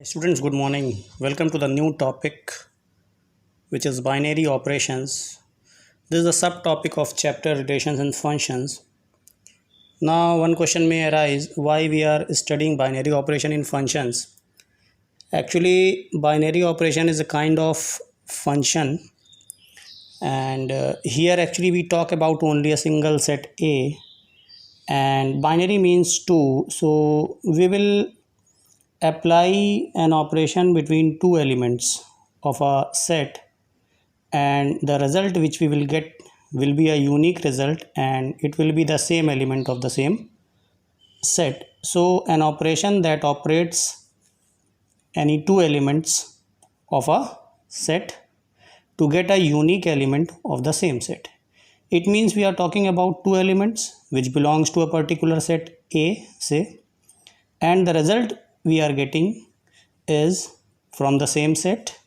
Students, good morning. Welcome to the new topic, which is binary operations. This is a subtopic of chapter relations and functions. Now, one question may arise: why we are studying binary operation in functions? Actually, binary operation is a kind of function, and here actually we talk about only a single set A, and binary means two. So we will apply an operation between two elements of a set, and the result which we will get will be a unique result, and it will be the same element of the same set. So an operation that operates any two elements of a set to get a unique element of the same set. It means we are talking about two elements which belongs to a particular set A, say, and the result we are getting is from the same set,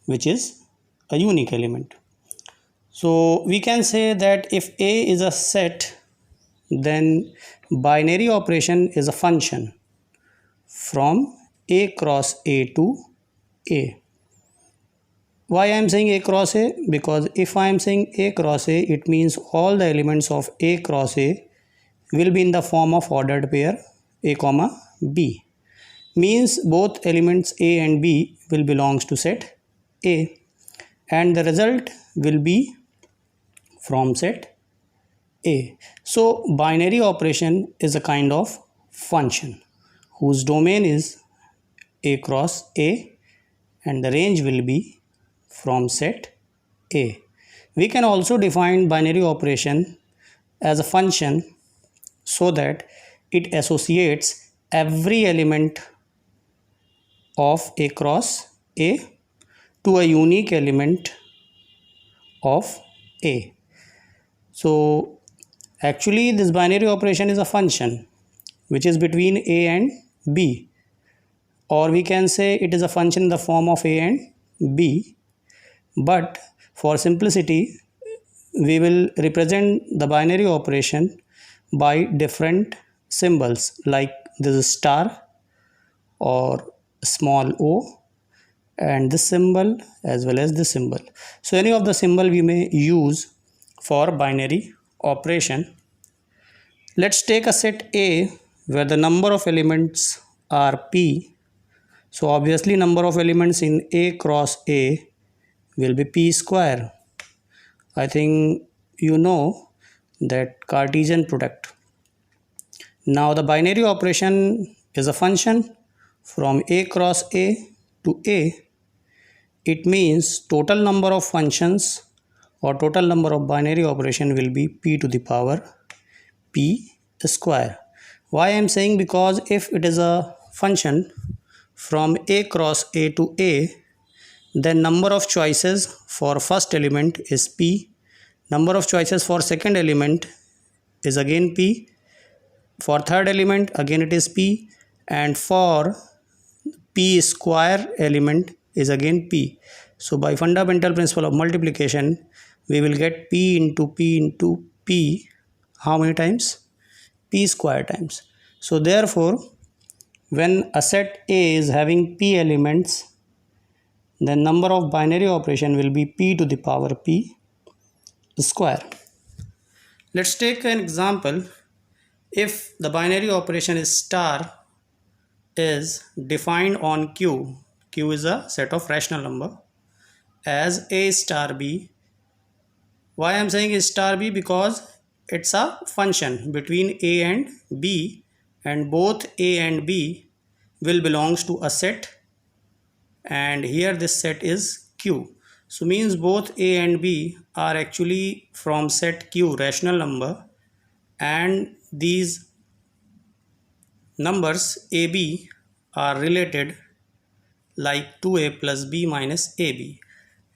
which is a unique element. So we can say that if A is a set, then binary operation is a function from A cross A to A. Why I am saying A cross A? Because if I am saying A cross A, it means all the elements of A cross A will be in the form of ordered pair A comma B. Means both elements A and B will belongs to set A, and the result will be from set A. So binary operation is a kind of function whose domain is A cross A, and the range will be from set A. We can also define binary operation as a function so that it associates every element of A cross A to a unique element of A. So actually this binary operation is a function which is between A and B, or we can say it is a function in the form of A and B, but for simplicity we will represent the binary operation by different symbols, like this is star or small o, and this symbol as well as this symbol. So any of the symbol we may use for binary operation. Let's take a set A where the number of elements are P. So obviously number of elements in A cross A will be P square. I think you know that Cartesian product. Now the binary operation is a function from A cross A to A. It means total number of functions or total number of binary operation will be P to the power P square. Why I am saying? Because if it is a function from A cross A to A, then number of choices for first element is P, number of choices for second element is again P, for third element again it is P, and for P square element is again P. So by fundamental principle of multiplication, we will get P into P into P how many times? P square times. So therefore when a set A is having P elements, then number of binary operation will be P to the power P square. Let's take an example. If the binary operation is star is defined on Q, Q is a set of rational number, as A star B. Why I am saying is star B? Because it's a function between A and B, and both A and B will belongs to a set, and here this set is Q. So means both A and B are actually from set Q, rational number, and these numbers AB are related like 2A plus B minus AB,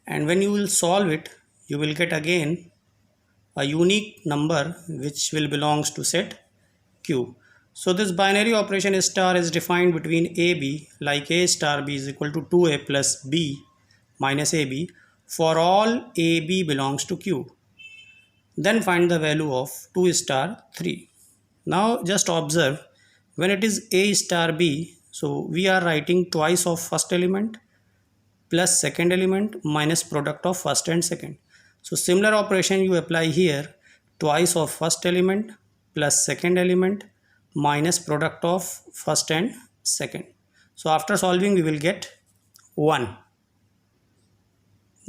and when you will solve it, you will get again a unique number which will belongs to set Q. So this binary operation star is defined between AB, like A star B is equal to 2A plus B minus AB for all AB belongs to Q. Then find the value of 2 star 3. Now just observe, when it is A star B, So we are writing twice of first element plus second element minus product of first and second. So similar operation you apply here, twice of first element plus second element minus product of first and second. So after solving we will get 1.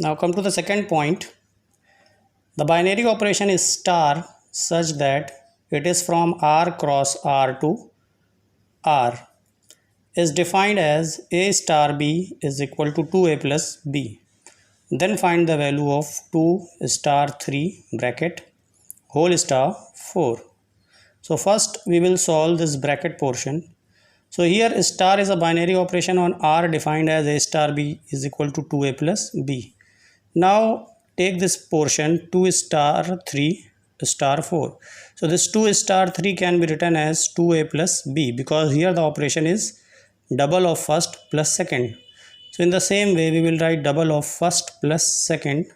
Now come to the second point. The binary operation is star such that it is from R cross R to R is defined as A star B is equal to 2A plus B. Then find the value of 2 star 3 bracket whole star 4. So first we will solve this bracket portion. So here star is a binary operation on R defined as A star B is equal to 2A plus B. Now take this portion 2 star 3 star 4. So this 2 star 3 can be written as 2A plus B because here the operation is double of first plus second. So in the same way we will write double of first plus second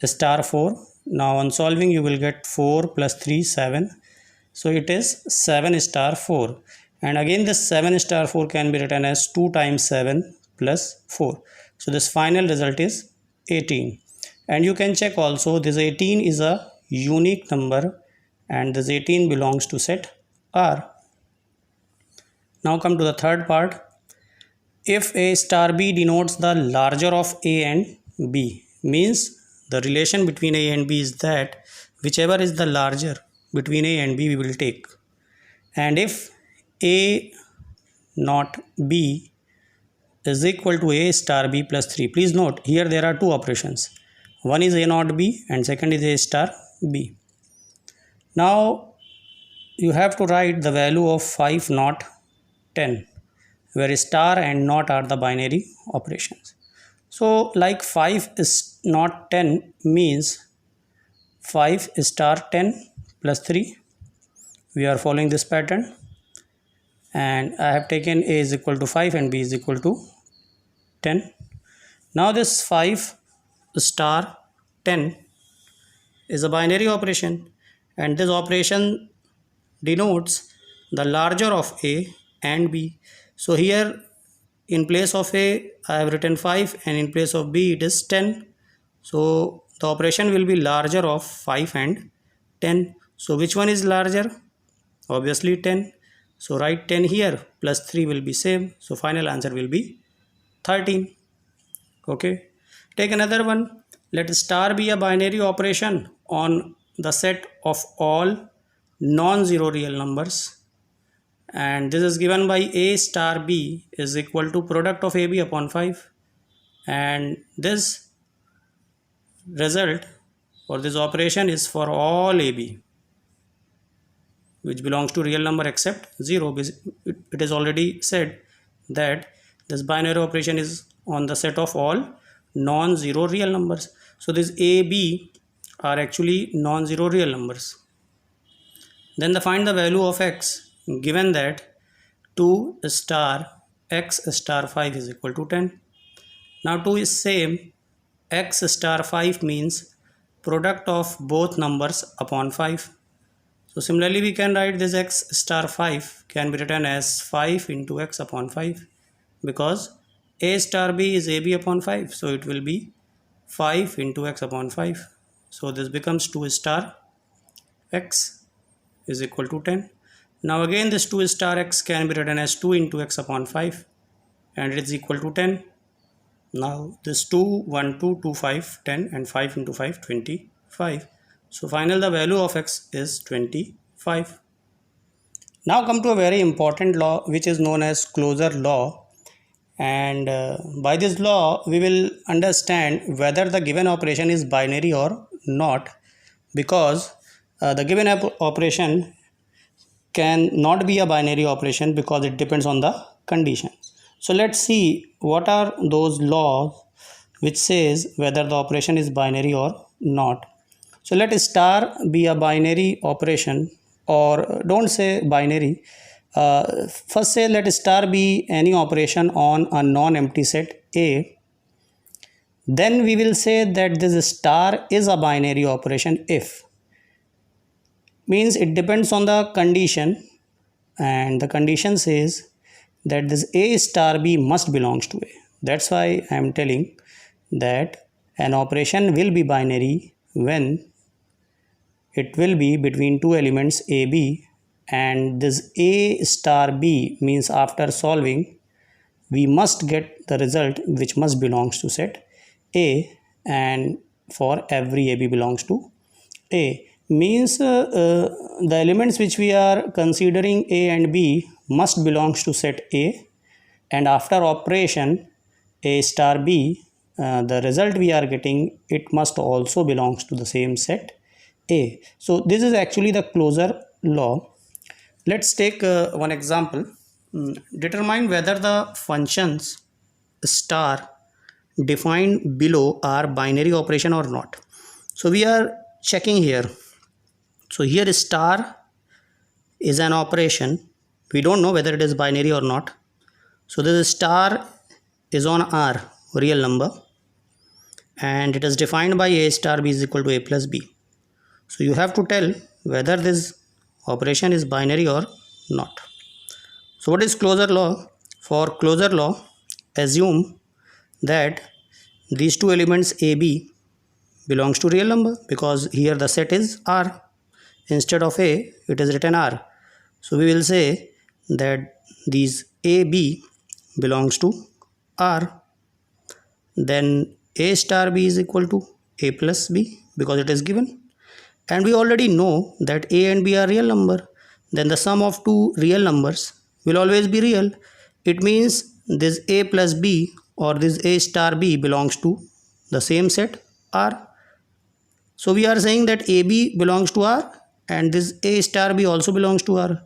star 4. Now on solving you will get 4 plus 3 7. So it is 7 star 4, and again this 7 star 4 can be written as 2 times 7 plus 4. So this final result is 18, and you can check also this 18 is a unique number and this 18 belongs to set R. Now come to the third part. If A star B denotes the larger of A and B, means the relation between A and B is that whichever is the larger between A and B we will take. And if A not B is equal to A star B plus 3. Please note here there are two operations. One is A not B and second is A star B. Now you have to write the value of 5 not 10, where star and not are the binary operations. So like 5 is not 10 means 5 star 10 plus 3. We are following this pattern, and I have taken A is equal to 5 and B is equal to 10. Now this 5 star 10 is a binary operation, and this operation denotes the larger of A and B. So here in place of A I have written 5 and in place of B it is 10. So the operation will be larger of 5 and 10. So which one is larger? Obviously 10. So write 10 here plus 3 will be same. So final answer will be 13. Okay. Take another one. Let star be a binary operation on the set of all non-zero real numbers, and this is given by A star B is equal to product of AB upon 5, and this result or this operation is for all AB which belongs to real number except 0. It is already said that this binary operation is on the set of all non-zero real numbers. So this A, B are actually non-zero real numbers. Then find the value of x given that 2 star x star 5 is equal to 10. Now 2 is same, x star 5 means product of both numbers upon 5. So similarly we can write this x star 5 can be written as 5 into x upon 5 because A star B is AB upon 5. So it will be 5 into x upon 5. So this becomes 2 star x is equal to 10. Now again this 2 star x can be written as 2 into x upon 5 and it is equal to 10. Now this 2, 1, 2, 2, 5, 10 and 5 into 5, 25. So final the value of x is 25. Now come to a very important law which is known as closure law, and by this law we will understand whether the given operation is binary or not, because the given operation can not be a binary operation because it depends on the condition. So let's see what are those laws which says whether the operation is binary or not. So let star be a binary operation, or don't say binary, first say let star be any operation on a non-empty set A. Then we will say that this star is a binary operation if, means it depends on the condition, and the condition says that this A star B must belongs to A. That's why I am telling that an operation will be binary when it will be between two elements AB, and this A star B means after solving we must get the result which must belongs to set A, and for every AB belongs to A means the elements which we are considering A and B must belongs to set A, and after operation A star B, the result we are getting, it must also belongs to the same set A. So this is actually the closure law. Let's take one example. Determine whether the functions star defined below are binary operation or not. So we are checking here. So here star is an operation. We don't know whether it is binary or not. So this star is on R, real number, and it is defined by A star B is equal to A plus B. So you have to tell whether this operation is binary or not. So what is closure law? For closure law, assume that these two elements AB belongs to real number, because here the set is R. Instead of A, it is written R. So we will say that these AB belongs to R. Then A star B is equal to A plus B, because it is given. And we already know that A and B are real number. Then the sum of two real numbers will always be real. It means this A plus B or this A star B belongs to the same set R. So we are saying that AB belongs to R and this A star B also belongs to R.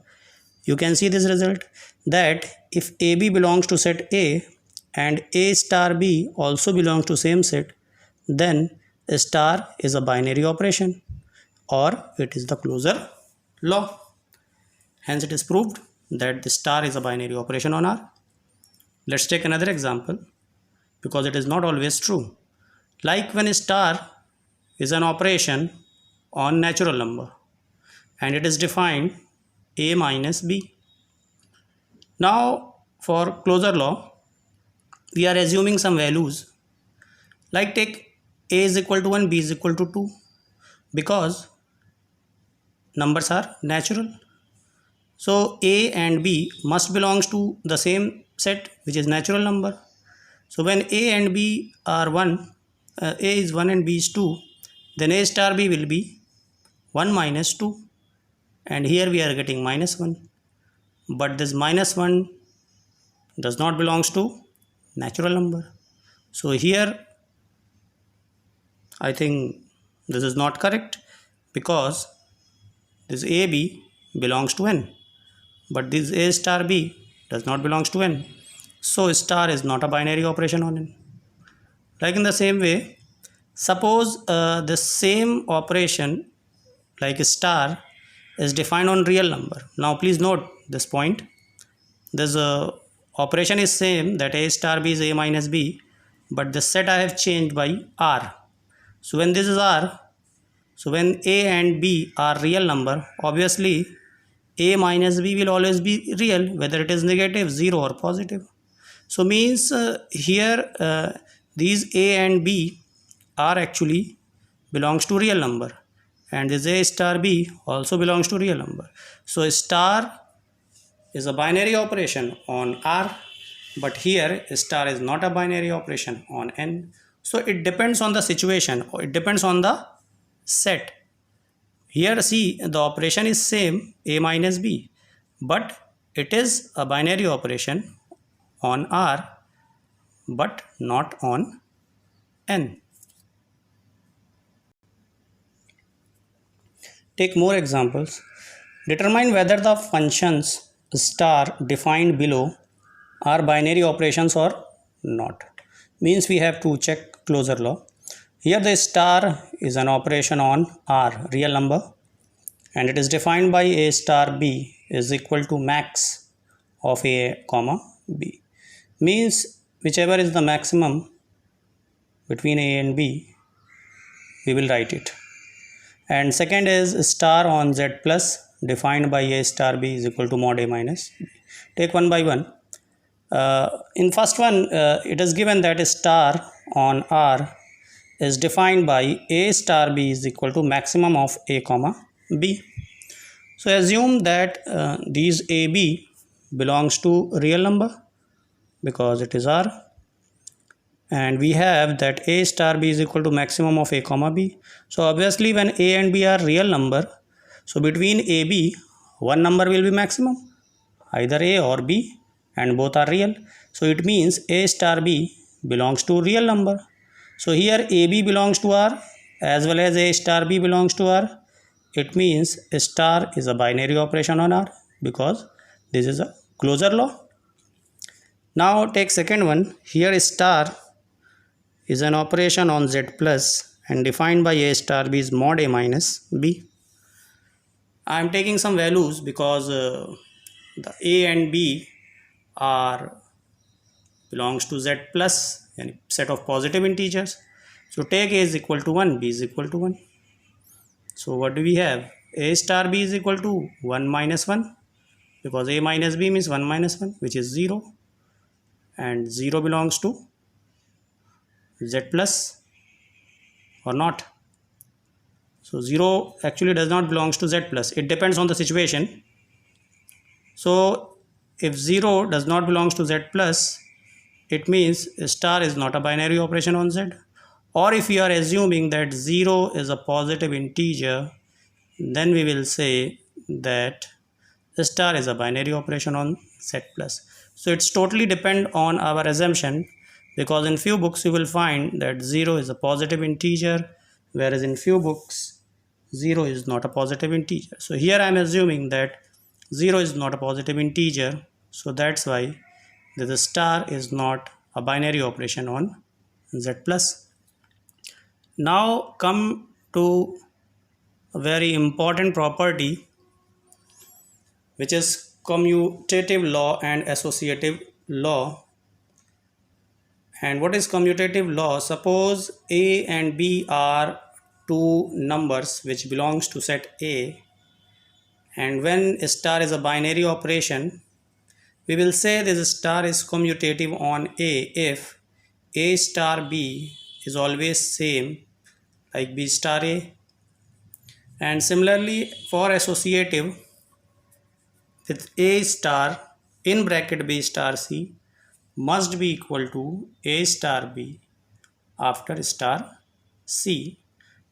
You can see this result, that if AB belongs to set A and A star B also belongs to same set, then a star is a binary operation, or it is the closure law. Hence it is proved that the star is a binary operation on R. Let's take another example, because it is not always true. Like when a star is an operation on natural number and it is defined A minus B. Now for closure law, we are assuming some values, like take A is equal to 1, B is equal to 2, because numbers are natural. So A and B must belongs to the same set, which is natural number. So when A and B are 1, A is 1 and B is 2, then A star B will be 1 minus 2, and here we are getting minus 1. But this minus 1 does not belongs to natural number. So here I think this is not correct, because this AB belongs to N, but this A star B does not belongs to N. So star is not a binary operation on N. Like in the same way, suppose the same operation like a star is defined on real number. Now please note this point. This operation is same, that A star B is A minus B, but the set I have changed by R. So when this is R, so when A and B are real number, obviously A minus B will always be real, whether it is negative, 0 or positive. So means here these A and B are actually belongs to real number, and this A star B also belongs to real number. So star is a binary operation on R, but here star is not a binary operation on N. So it depends on the situation, or it depends on the set. Here see, the operation is same, A minus B, but it is a binary operation on R but not on N. Take more examples. Determine whether the functions star defined below are binary operations or not. Means we have to check closure law. Here the star is an operation on R, real number, and it is defined by A star B is equal to max of A comma B. Means whichever is the maximum between A and B, we will write it. And second is star on Z plus defined by A star B is equal to mod A minus B. Take one by one. In first one, it is given that a star on R is defined by A star B is equal to maximum of A comma B. So assume that these AB belongs to real number because it is R, and we have that A star B is equal to maximum of A comma B. So obviously when A and B are real number, so between AB one number will be maximum, either A or B, and both are real. So it means A star B belongs to real number. So here AB belongs to R as well as A star B belongs to R. It means a star is a binary operation on R because this is a closure law. Now take second one. Here star is an operation on Z plus and defined by A star B is mod A minus B. I am taking some values because the A and B are belongs to Z plus, yani set of positive integers. So take A is equal to 1, B is equal to 1. So what do we have? A star B is equal to 1 minus 1 because A minus B means 1 minus 1, which is 0, and 0 belongs to Z plus or not. So 0 actually does not belongs to Z plus. It depends on the situation. So if 0 does not belongs to Z plus, it means star is not a binary operation on Z. Or if you are assuming that 0 is a positive integer, then we will say that the star is a binary operation on Z plus. So it's totally depend on our assumption, because in few books you will find that 0 is a positive integer, whereas in few books 0 is not a positive integer. So here I am assuming that 0 is not a positive integer, so that's why the star is not a binary operation on Z plus. Now come to a very important property, which is commutative law and associative law. And what is commutative law? Suppose A and B are two numbers which belongs to set A, and when a star is a binary operation, we will say this star is commutative on A if A star B is always same like B star A. And similarly for associative, with A star in bracket B star C must be equal to A star B after star C.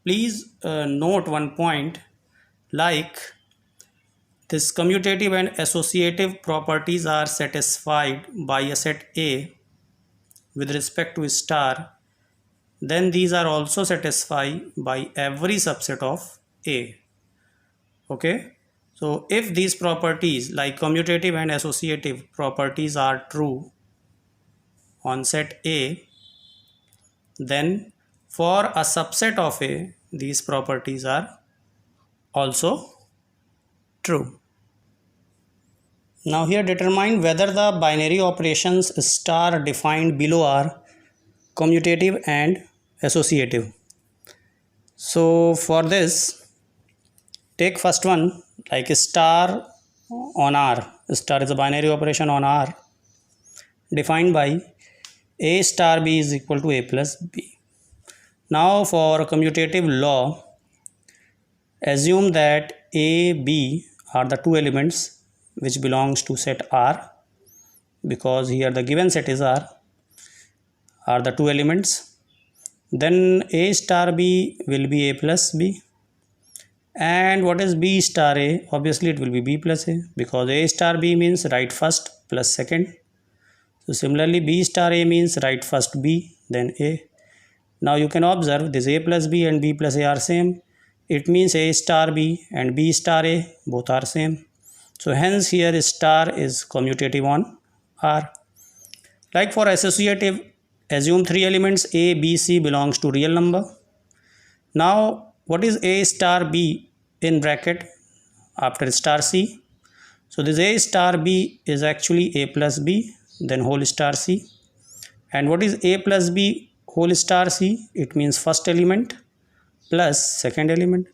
Please note one point, like this commutative and associative properties are satisfied by a set A with respect to star, then these are also satisfied by every subset of A. Okay, so if these properties like commutative and associative properties are true on set A, then for a subset of A these properties are also true. Now here determine whether the binary operations star defined below are commutative and associative. So for this, take first one, like star on R. Star is a binary operation on R defined by A star B is equal to A plus B. Now for commutative law, assume that A, B are the two elements which belongs to set R, because here the given set is R, are the two elements. Then A star B will be A plus B. And what is B star A? Obviously it will be B plus A, because A star B means right first plus second. So similarly B star A means right first B then A. Now you can observe this A plus B and B plus A are same. It means A star B and B star A both are same. So hence here star is commutative on R. Like for associative, assume three elements A, B, C belongs to real number. Now what is A star B in bracket after star C? So this A star B is actually A plus B then whole star C. And what is A plus B whole star C? It means first element plus second element.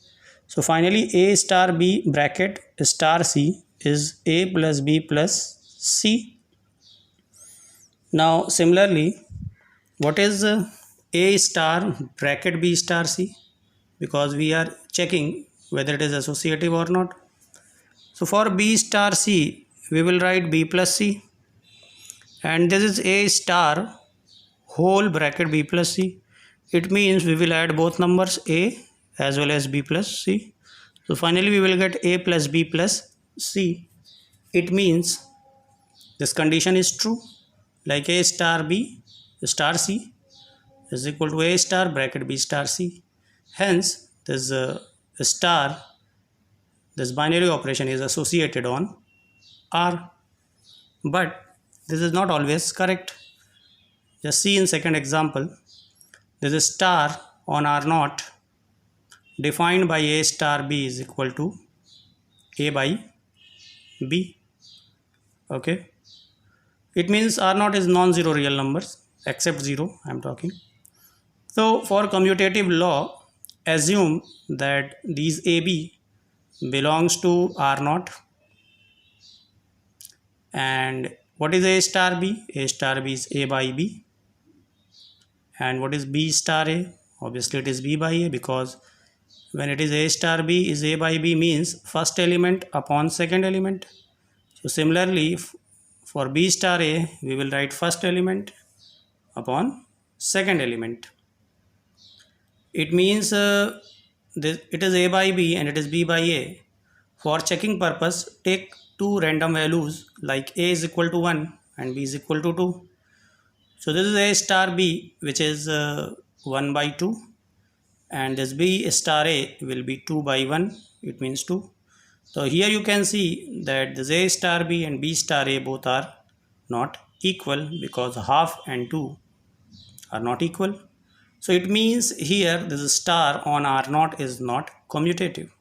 So finally A star B bracket star C is A plus B plus C. Now similarly, what is A star bracket B star C? Because we are checking whether it is associative or not. So for B star C, we will write B plus C, and this is A star whole bracket B plus C. It means we will add both numbers A as well as B plus C. So finally we will get A plus B plus C. It means this condition is true, like A star B star C is equal to A star bracket B star C. Hence this star, this binary operation is associated on R. But this is not always correct. Just see in second example, there is a star on R naught defined by A star B is equal to A by B. Okay, it means R naught is non-zero real numbers except 0 I am talking. So for commutative law, assume that these AB belongs to R naught. And what is A star B? A star B is A by B. And what is B star A? Obviously it is B by A, because when it is A star B is A by B means first element upon second element. So similarly for B star A, we will write first element upon second element. It means it is A by B and it is B by A. For checking purpose, take two random values like A is equal to 1 and B is equal to 2. So this is A star B, which is 1 by 2, and this B star A will be 2 by 1, it means 2. So here you can see that this A star B and B star A both are not equal, because half and 2 are not equal. So it means here this star on R naught is not commutative.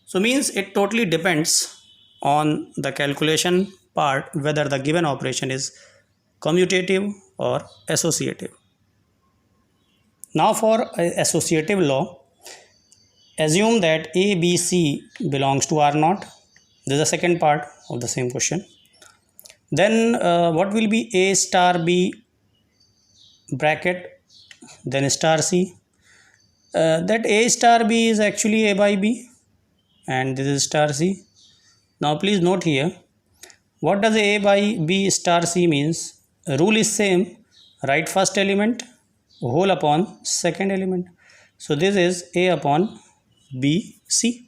So means it totally depends on the calculation part whether the given operation is commutative or associative. Now for associative law, assume that A, B, C belongs to R naught. This is the second part of the same question. Then what will be A star B bracket, then star C? That A star B is actually A by B, and this is star C. Now please note here, what does A by B star C means? Rule is same, write first element whole upon second element. So this is A upon B C.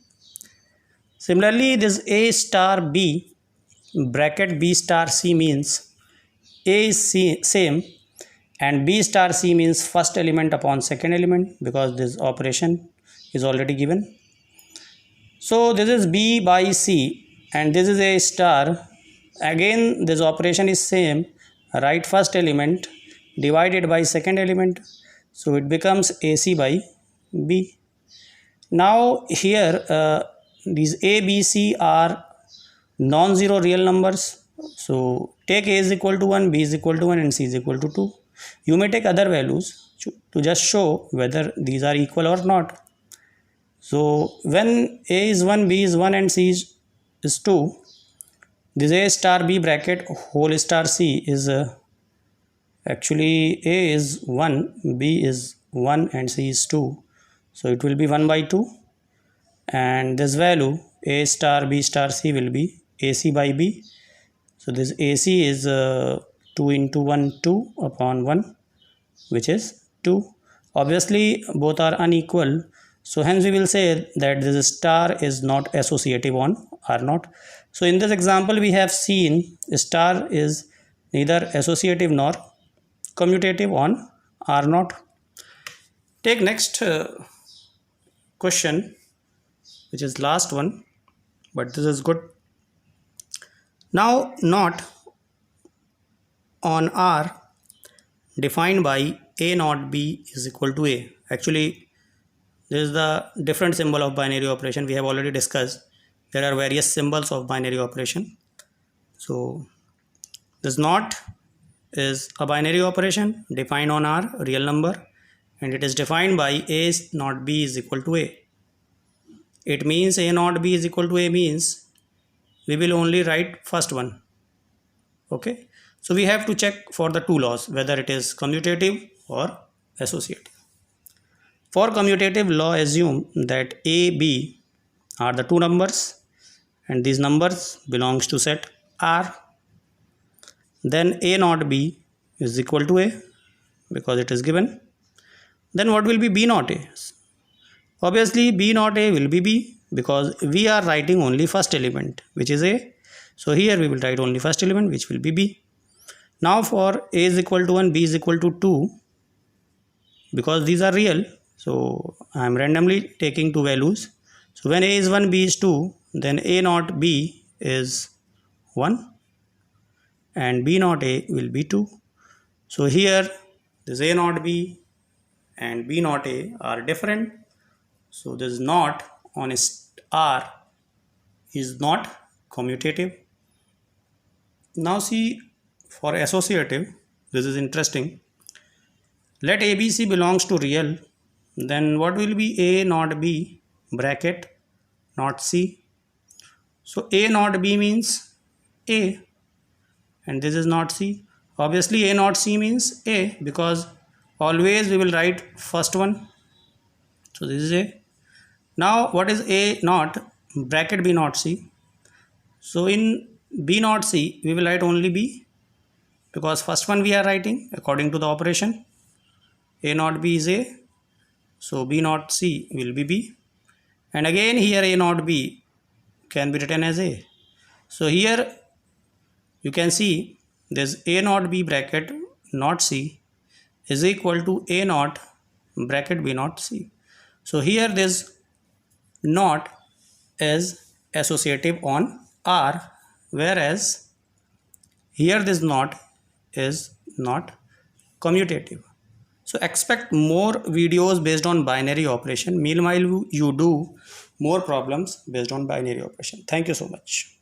Similarly, this A star B bracket B star C means A is same and B star C means first element upon second element, because this operation is already given. So this is B by C and this is A star. Again this operation is same, write first element divided by second element, so it becomes AC by B. Now here these A, B, C are non-zero real numbers. So take A is equal to 1, B is equal to 1 and C is equal to 2. You may take other values to just show whether these are equal or not. So when A is 1, B is 1 and C is 2, this A star B bracket whole star C is actually A is 1, B is 1 and C is 2. So it will be 1 by 2, and this value A star B star C will be AC by B. So this AC is 2 into 1, 2 upon 1, which is 2. Obviously both are unequal, so hence we will say that this star is not associative on R naught. So in this example we have seen star is neither associative nor commutative on R naught. Take next question, which is last one, but this is good. Now naught on R defined by A naught B is equal to A. Actually this is the different symbol of binary operation we have already discussed. There are various symbols of binary operation. So this naught is a binary operation defined on R real number, and it is defined by A naught B is equal to A. It means A naught B is equal to A means we will only write first one. Okay, So we have to check for the two laws whether it is commutative or associative. For commutative law, assume that A, B are the two numbers and these numbers belongs to set R. Then A not B is equal to A because it is given. Then what will be B not A? Obviously B not A will be B because we are writing only first element which is A. So here we will write only first element which will be B. Now for A is equal to 1, B is equal to 2, because these are real, so I am randomly taking two values. So when A is 1, B is 2, then A not B is 1 and B not A will be 2. So here this A not B and B not A are different. So this not on R is not commutative. Now see, for associative, this is interesting. Let ABC belongs to real, then what will be A not B bracket not C. So A not B means A and this is not C. Obviously A not C means A because always we will write first one. So this is A. Now what is A not bracket B not C? So in B not C we will write only B because first one we are writing according to the operation. A not B is A, so B not C will be B, and again here A not B can be written as A. So here you can see this A not B bracket not C is equal to A not bracket B not C. So here this not is associative on R, whereas here this not is not commutative. So expect more videos based on binary operation. Meanwhile, you do more problems based on binary operation. Thank you so much.